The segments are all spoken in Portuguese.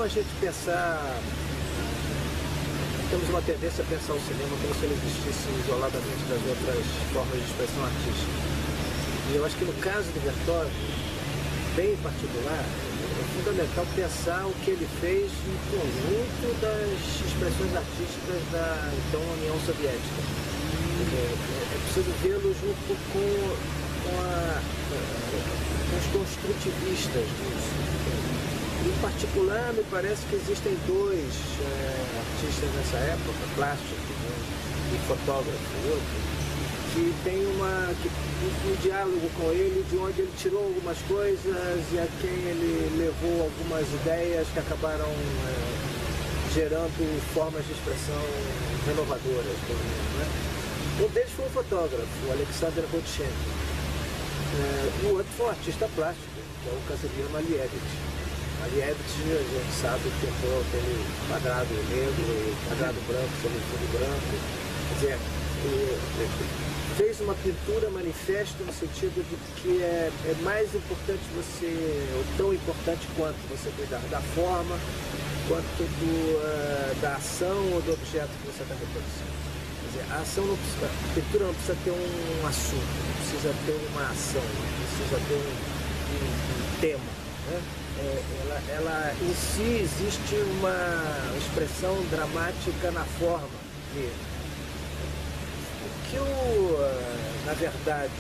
a gente pensar, temos uma tendência a pensar o cinema como se ele existisse isoladamente das outras formas de expressão artística. E eu acho que no caso do Vertov, bem em particular, é fundamental pensar o que ele fez no conjunto das expressões artísticas da então União Soviética. É preciso vê-lo junto com os construtivistas disso. Em particular, me parece que existem dois artistas nessa época, plásticos, né, e fotógrafo, outro, que tem um diálogo com ele, de onde ele tirou algumas coisas e a quem ele levou algumas ideias que acabaram gerando formas de expressão renovadoras, pelo menos, né? Um deles foi um fotógrafo, o Alexander Rodchenkov. O outro foi um artista plástico, que é o Casimir Malevich. Malevich, a gente sabe, pintou aquele quadrado negro e quadrado branco sobre fundo branco. Quer dizer, fez uma pintura manifesta no sentido de que é mais importante você, ou tão importante quanto você cuidar da forma, quanto da ação ou do objeto que você está reproduzindo. Quer dizer, a ação não precisa, a pintura não precisa ter um assunto, não precisa ter uma ação, não precisa ter um tema, né? Ela em si existe uma expressão dramática na forma dele. O que na verdade,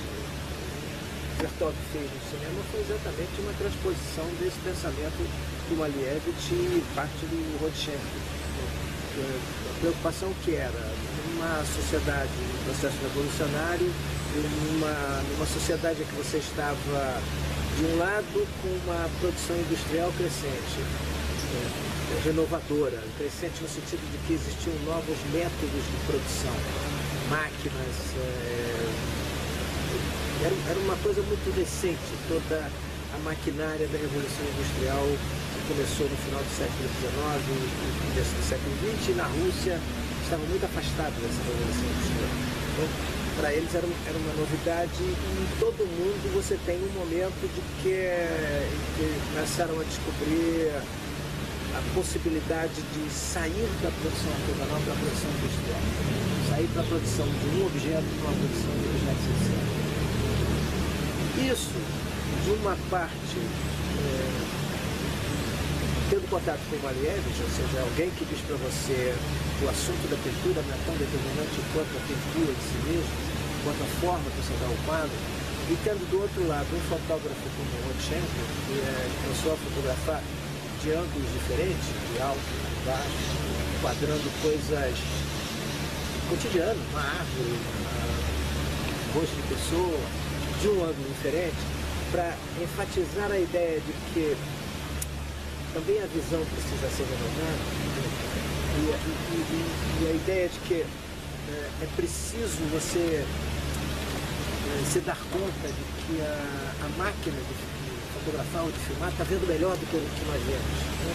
Vertov fez no cinema foi exatamente uma transposição desse pensamento do Malevich e parte do Rodchenkov. A preocupação que era numa sociedade, num processo revolucionário, numa sociedade em que você estava, de um lado, com uma produção industrial crescente, renovadora, crescente no sentido de que existiam novos métodos de produção, máquinas, era uma coisa muito recente, toda a maquinária da Revolução Industrial que começou no final do século XIX e começo do século XX, e na Rússia estava muito afastado dessa Revolução Industrial. Então, para eles era uma novidade, e em todo mundo você tem um momento de que começaram a descobrir a possibilidade de sair da produção artesanal para a produção industrial, sair para a produção de um objeto para a produção de objetos essenciais. Isso, de uma parte, tendo contato com o Malevich, ou seja, alguém que diz para você que o assunto da pintura não é tão determinante quanto a pintura de si mesmo, quanto a forma que você dá ao quadro, e tendo do outro lado um fotógrafo como o Rodchenkov, que começou a fotografar de ângulos diferentes, de alto, de baixo, quadrando coisas cotidianas, uma árvore, um rosto de pessoa, de um ângulo diferente, para enfatizar a ideia de que também a visão precisa ser renovada, e a ideia de que é preciso você se dar conta de que a máquina de fotografar ou de filmar está vendo melhor do que o que nós vemos, né?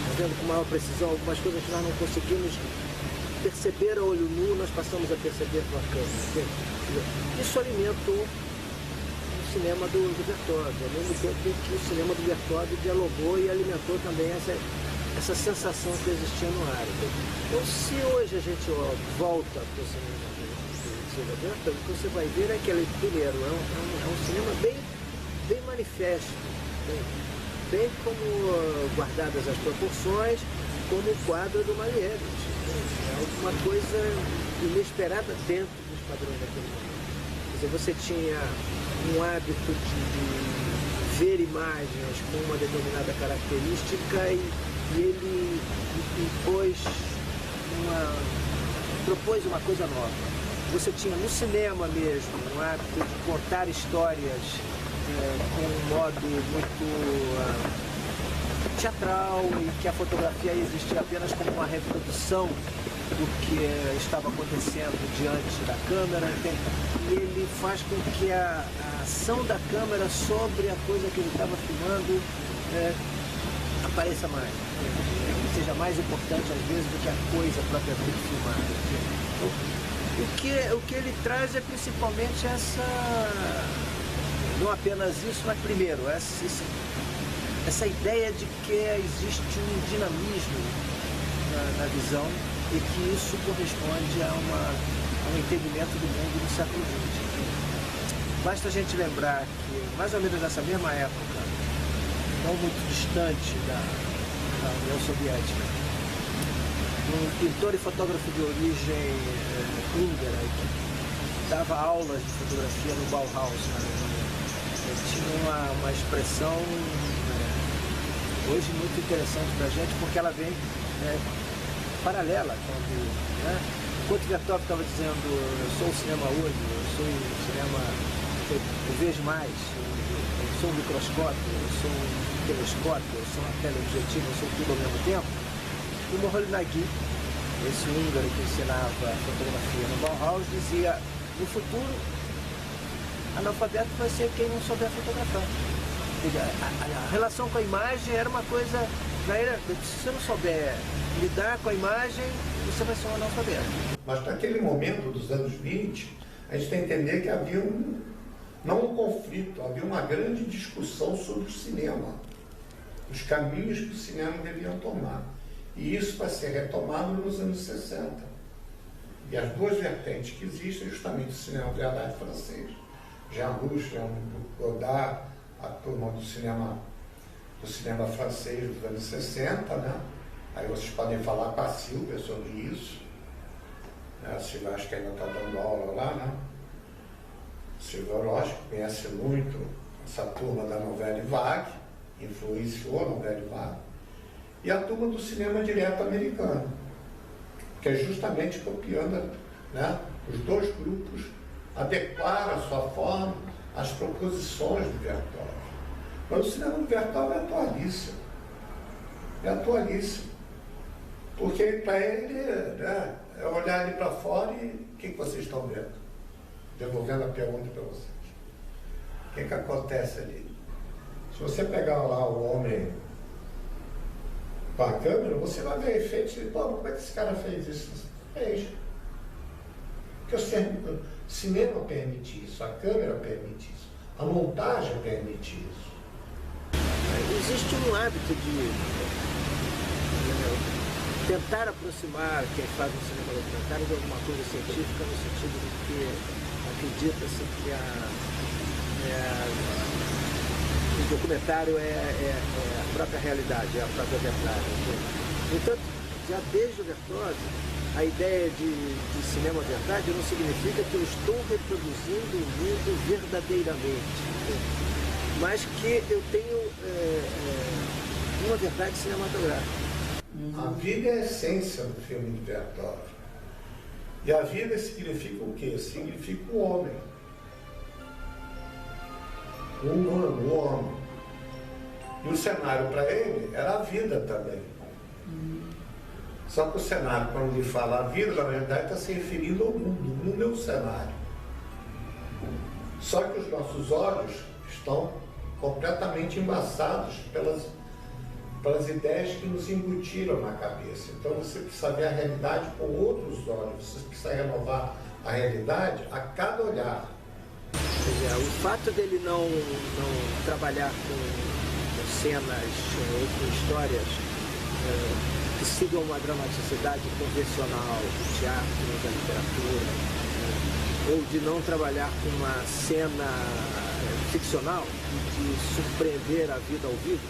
Está vendo com maior precisão algumas coisas que nós não conseguimos perceber a olho nu, nós passamos a perceber com a câmera. Isso alimentou o cinema do Vertov, ao mesmo tempo que o cinema do Vertov dialogou e alimentou também essa sensação que existia no ar. Então, se hoje a gente volta para o cinema do Vertov, o que você vai ver é que ele, primeiro, é um cinema bem manifesto, bem como guardadas as proporções, como o quadro do Malevich. É alguma coisa inesperada dentro dos padrões daquele momento. Quer dizer, você tinha um hábito de ver imagens com uma determinada característica e ele propôs uma coisa nova. Você tinha no cinema mesmo um hábito de contar histórias com um modo muito teatral, e que a fotografia existia apenas como uma reprodução do que estava acontecendo diante da câmera, e ele faz com que a ação da câmera sobre a coisa que ele estava filmando apareça mais, seja mais importante às vezes do que a coisa propriamente filmada. O que ele traz é principalmente essa, não apenas isso, mas primeiro, essa ideia de que existe um dinamismo na visão e que isso corresponde a um entendimento do mundo do século XX. Basta a gente lembrar que, mais ou menos nessa mesma época, não muito distante da União Soviética, um pintor e fotógrafo de origem húngara dava aulas de fotografia no Bauhaus, na Alemanha. Ele tinha uma expressão hoje muito interessante para a gente, porque ela vem paralela. Enquanto Vertov estava dizendo, eu sou o cinema hoje, eu sou o cinema que eu vejo mais, eu sou um microscópio, eu sou um telescópio, eu sou uma teleobjetiva, eu sou tudo ao mesmo tempo, o Moholy Nagy, esse húngaro que ensinava fotografia no Bauhaus, dizia, no futuro, analfabeto vai ser quem não souber fotografar. A relação com a imagem era uma coisa, se você não souber lidar com a imagem, você vai ser um analfabeto. Mas naquele momento dos anos 20, a gente tem que entender que havia não um conflito, havia uma grande discussão sobre o cinema, os caminhos que o cinema deviam tomar. E isso vai ser retomado nos anos 60. E as duas vertentes que existem, justamente o cinema verdade francês, Jean Rouch, Jean Godard, a turma do cinema francês dos anos 60, né? Aí vocês podem falar com a Silvia sobre isso, né? A Silvia acho que ainda está dando aula lá, né? A Silvia, lógico, conhece muito essa turma da Nouvelle Vague, influenciou a Nouvelle Vague, e a turma do cinema direto americano, que é justamente copiando, né, os dois grupos, adequar a sua forma às proposições do Vertov. Mas o cinema do Vertov é atualíssimo. É atualíssimo. Porque para ele, né, é olhar ali para fora e o que vocês estão vendo? Devolvendo a pergunta para vocês. O que acontece ali? Se você pegar lá o homem com a câmera, você vai ver efeitos e pô, como é que esse cara fez isso? Fez. Porque o cinema permite isso, a câmera permite isso, a montagem permite isso. Existe um hábito de tentar aproximar quem faz um cinema documentário de alguma coisa científica, no sentido de que acredita-se que o documentário é a própria realidade, é a própria verdade. No entanto, já desde o Vertov, a ideia de cinema verdade não significa que eu estou reproduzindo o mundo verdadeiramente, mas que eu tenho uma verdade cinematográfica. A vida é a essência do filme de Vertov. E a vida significa o quê? Significa o homem. O humano, o homem. E o cenário para ele era a vida também. Só que o cenário, quando ele fala a vida, na verdade está se referindo ao mundo. O mundo é o cenário. Só que os nossos olhos estão completamente embaçados pelas ideias que nos embutiram na cabeça. Então você precisa ver a realidade com outros olhos, você precisa renovar a realidade a cada olhar. O fato dele não trabalhar com cenas ou com histórias que sigam uma dramaticidade convencional do teatro, da literatura, ou de não trabalhar com uma cena ficcional de surpreender a vida ao vivo,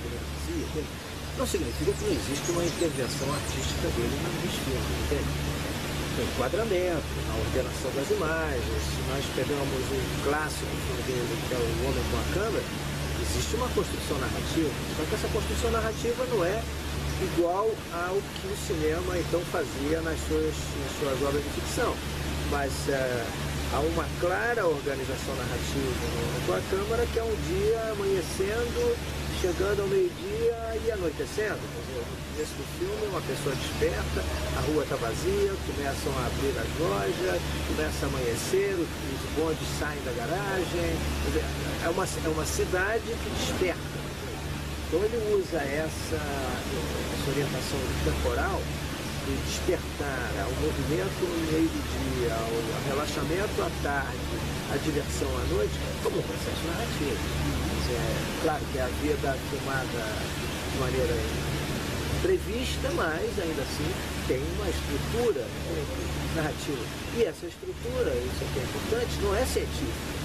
não significa que não existe uma intervenção artística dele nos filmes, entende? No enquadramento, na ordenação das imagens. Se nós pegamos um clássico filme dele, que é O Homem com a Câmera, existe uma construção narrativa, só que essa construção narrativa não é igual ao que o cinema então fazia nas suas obras de ficção, mas há uma clara organização narrativa com a câmera, que é um dia amanhecendo, chegando ao meio-dia e anoitecendo. No começo do filme, uma pessoa desperta, a rua está vazia, começam a abrir as lojas, começa a amanhecer, os bondes saem da garagem. É uma cidade que desperta. Então ele usa essa orientação temporal de despertar ao movimento no meio do dia, à relaxamento à tarde, a diversão à noite, como um processo narrativo. Claro que a vida filmada de maneira prevista, mas ainda assim tem uma estrutura narrativa. E essa estrutura, isso aqui é importante, não é científica.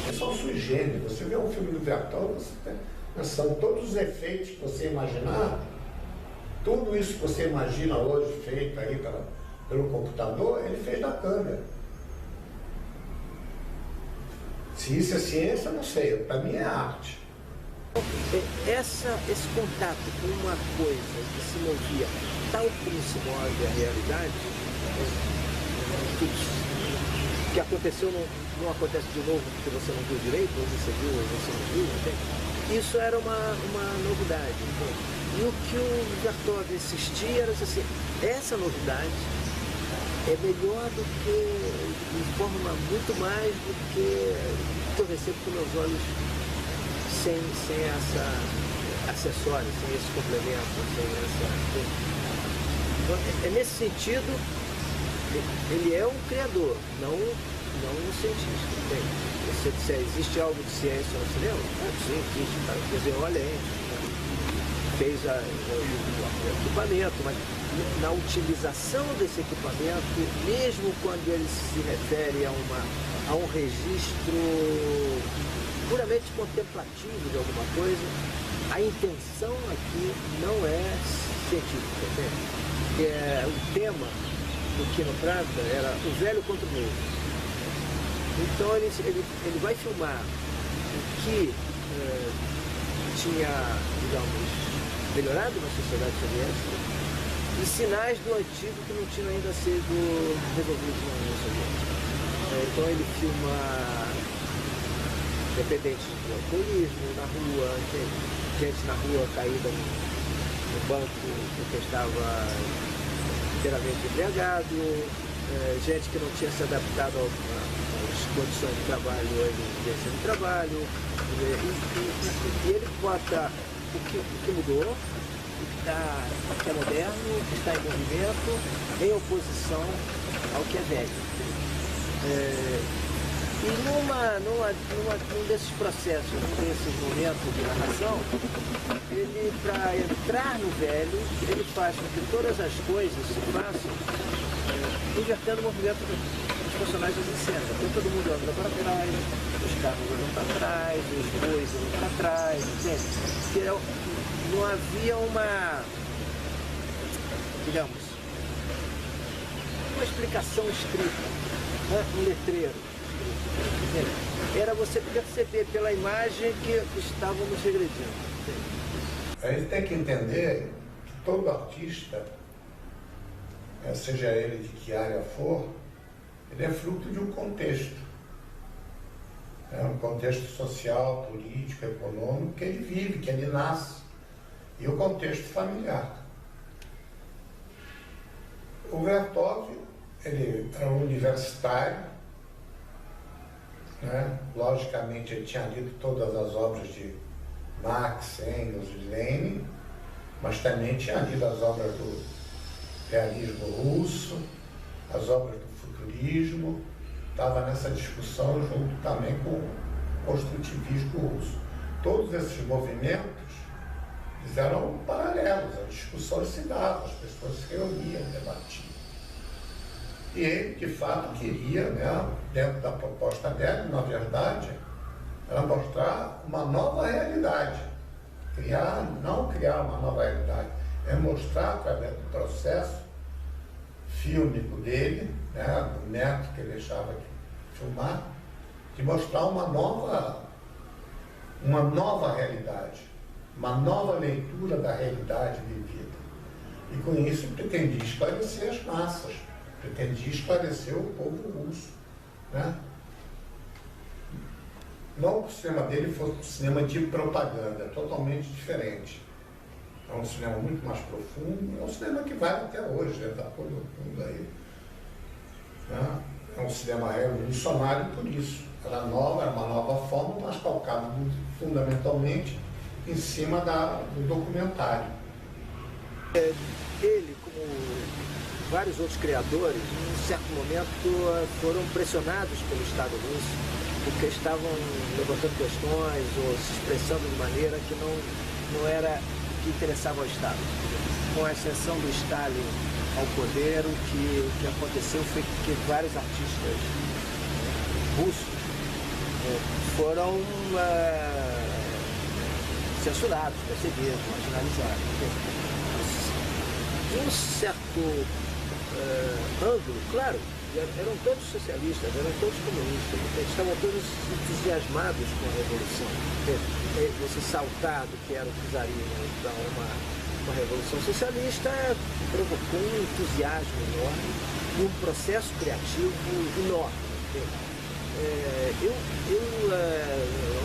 É só sui generis. Você vê um filme do Bertol, são todos os efeitos que você imaginar, tudo isso que você imagina hoje feito aí pelo computador, ele fez na câmera. Se isso é ciência, eu não sei. Para mim é arte. Esse contato com uma coisa que se movia tal como se move a realidade, tudo que aconteceu não acontece de novo porque você não viu direito, ou você viu, ou você não viu, entende? Isso era uma novidade. Entende? E o que o Vertov insistia era assim, essa novidade é melhor do que, informa muito mais do que eu recebo com meus olhos sem essa acessório, sem esse complemento, sem essa... Então, nesse sentido, ele é um criador, não um cientista. Entende? Você disser, existe algo de ciência no cinema? Sim, existe. Cara. Quer dizer, olha aí, fez o equipamento, mas na utilização desse equipamento, mesmo quando ele se refere a um registro puramente contemplativo de alguma coisa, a intenção aqui não é científica, entende? O tema do Quino Prata era o velho contra o novo. Então ele vai filmar o que tinha, digamos, melhorado na sociedade soviética e sinais do antigo que não tinham ainda sido resolvidos na União Soviética. Então ele filma dependentes do alcoolismo na rua, gente na rua caída no banco porque estava inteiramente embriagado, gente que não tinha se adaptado às condições de trabalho, exigência de trabalho, e ele bota o que mudou, o que é moderno, o que está em movimento, em oposição ao que é velho. E num desses processos, num desses momentos de narração, ele, para entrar no velho, ele faz com que todas as coisas se façam invertendo o movimento dos personagens em cena. Então todo mundo anda para trás, os carros andam para trás, os bois andam para trás, entende? Porque não havia digamos, uma explicação escrita, né? Um letreiro. Era você perceber pela imagem que estávamos regredindo. A gente tem que entender que todo artista, seja ele de que área for, ele é fruto de um contexto. É um contexto social, político, econômico que ele vive, que ele nasce. E o contexto familiar. O Vertov, ele era um universitário, né? Logicamente ele tinha lido todas as obras de Marx, Engels e Lenin, mas também tinha lido as obras do realismo russo, as obras do futurismo, estava nessa discussão junto também com o construtivismo russo. Todos esses movimentos eram paralelos, as discussões se davam, as pessoas se reuniam, debatiam. E ele, de fato, queria, né, dentro da proposta dele, na verdade, era mostrar uma nova realidade. Não criar uma nova realidade, é mostrar, através do processo fílmico dele, né, do método que ele deixava de filmar, de mostrar uma nova realidade, uma nova leitura da realidade vivida. E com isso pretendia esclarecer as massas, pretendia esclarecer o povo russo, né? Não que o cinema dele fosse um cinema de propaganda, totalmente diferente. É um cinema muito mais profundo, é um cinema que vale até hoje, já está por tudo aí. Né? É um cinema revolucionário por isso. Era uma nova forma, mas calcada fundamentalmente em cima do documentário. Ele, como vários outros criadores, em certo momento foram pressionados pelo Estado russo, porque estavam levantando questões ou se expressando de maneira que não era o que interessava ao Estado. Com a ascensão do Stalin ao poder, o que aconteceu foi que vários artistas russos foram censurados, perseguidos, marginalizados. De um certo ângulo, claro, eram todos socialistas, eram todos comunistas, estavam todos entusiasmados com a Revolução. Esse saltado que era o czarismo para uma Revolução Socialista provocou um entusiasmo enorme e um processo criativo enorme. É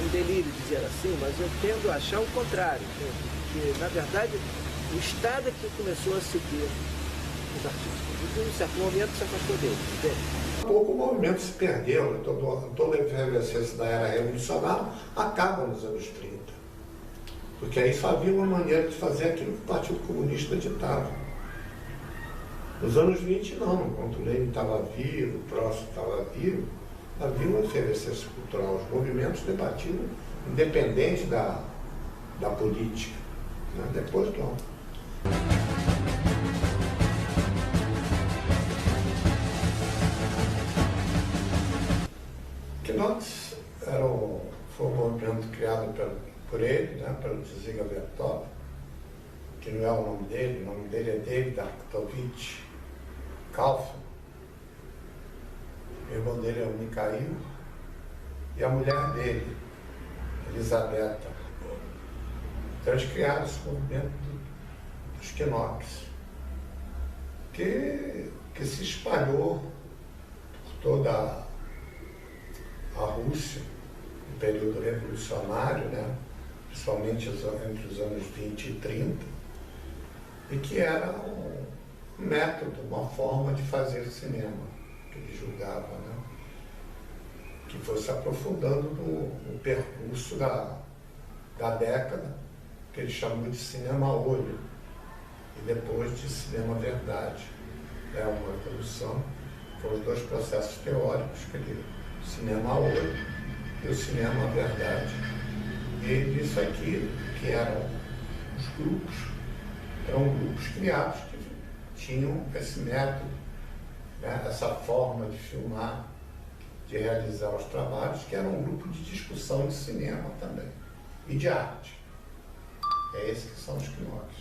um delírio dizer assim, mas eu tendo a achar o contrário, que na verdade o Estado é que começou a seguir os artistas e em um certo momento se afastou deles. Pouco o movimento se perdeu, toda a efervescência da era revolucionária acaba nos anos 30. Porque aí só havia uma maneira de fazer aquilo que o Partido Comunista ditava. Nos anos 20 não, enquanto o Lenin estava vivo, o Trotsky estava vivo, havia uma efervescência cultural. Os movimentos debatiam independente da política. Né? Depois não. Knox foi um movimento criado por ele, né, pelo Dziga Vertov, que não é o nome dele é David Arctovich Kaufmann. O irmão dele é o Mikhail e a mulher dele, Elisabetta. Então eles criaram esse movimento dos Knox, que se espalhou por toda a Rússia, no período revolucionário, né? Principalmente entre os anos 20 e 30, e que era um método, uma forma de fazer cinema, que ele julgava, né? Que foi se aprofundando no percurso da década, que ele chamou de cinema a olho, e depois de cinema verdade. É uma evolução, foram os dois processos teóricos que ele cinema a olho e o cinema à verdade. E ele disse aqui que eram grupos criados que tinham esse método, né, essa forma de filmar, de realizar os trabalhos, que era um grupo de discussão de cinema também, e de arte. É esse que são os Knox.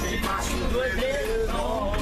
Debaixo do edredom.